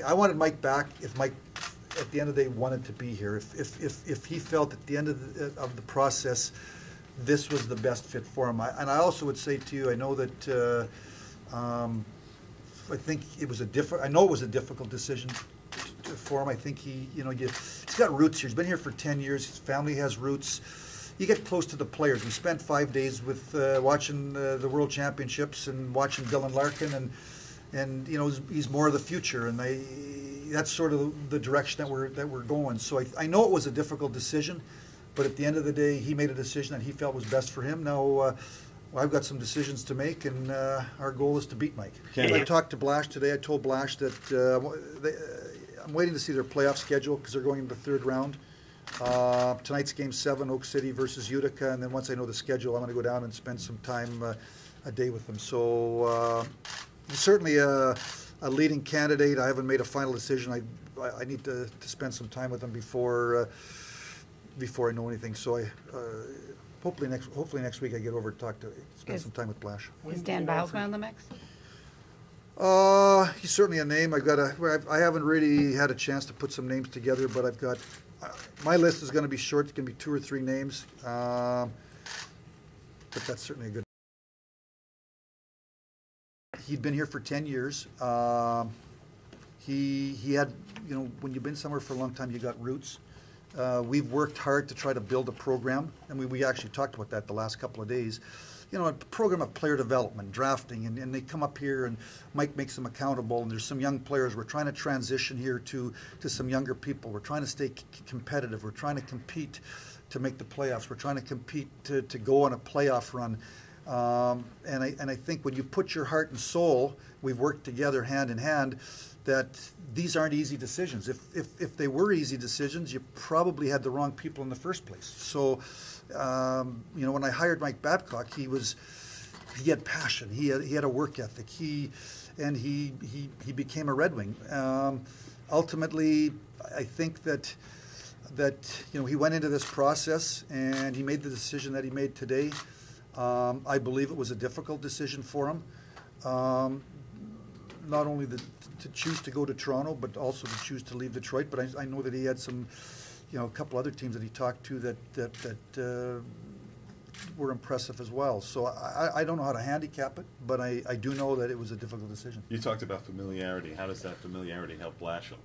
I wanted Mike back if Mike, at the end of the day, wanted to be here. If he felt at the end of the process, this was the best fit for him. And I also would say to you, I know that I think it was I know it was a difficult decision for him. I think he's got roots here. He's been here for 10 years. His family has roots. You get close to the players. We spent 5 days with watching the World Championships and watching Dylan Larkin, and he's more of the future, and that's sort of the direction that we're going. So I know it was a difficult decision, but at the end of the day, he made a decision that he felt was best for him. Now I've got some decisions to make, and our goal is to beat Mike. I talked to Blash today. I told Blash that I'm waiting to see their playoff schedule because they're going into the third round. Tonight's game 7, Oak City versus Utica, and then once I know the schedule, I'm going to go down and spend some time a day with them. So he's certainly a leading candidate. I haven't made a final decision. I need to spend some time with him before I know anything. So hopefully next week I get over to spend some time with Blash. Is Dan Babcock on the mix? He's certainly a name. I haven't really had a chance to put some names together, but I've got my list is going to be short. It's going to be 2 or 3 names, but that's certainly a good. He'd been here for 10 years. He had, when you've been somewhere for a long time, you got roots. We've worked hard to try to build a program, and we actually talked about that the last couple of days. A program of player development, drafting, and they come up here, and Mike makes them accountable, and there's some young players. We're trying to transition here to some younger people. We're trying to stay competitive. We're trying to compete to make the playoffs. We're trying to compete to go on a playoff run. And I think when you put your heart and soul, we've worked together hand in hand, that these aren't easy decisions. If they were easy decisions, you probably had the wrong people in the first place. So, when I hired Mike Babcock, he had passion. He had a work ethic. He became a Red Wing. Ultimately, I think that he went into this process and he made the decision that he made today. I believe it was a difficult decision for him, not only to choose to go to Toronto, but also to choose to leave Detroit. But I know that he had some, a couple other teams that he talked to that were impressive as well. So I don't know how to handicap it, but I do know that it was a difficult decision. You talked about familiarity. How does that familiarity help Blashill?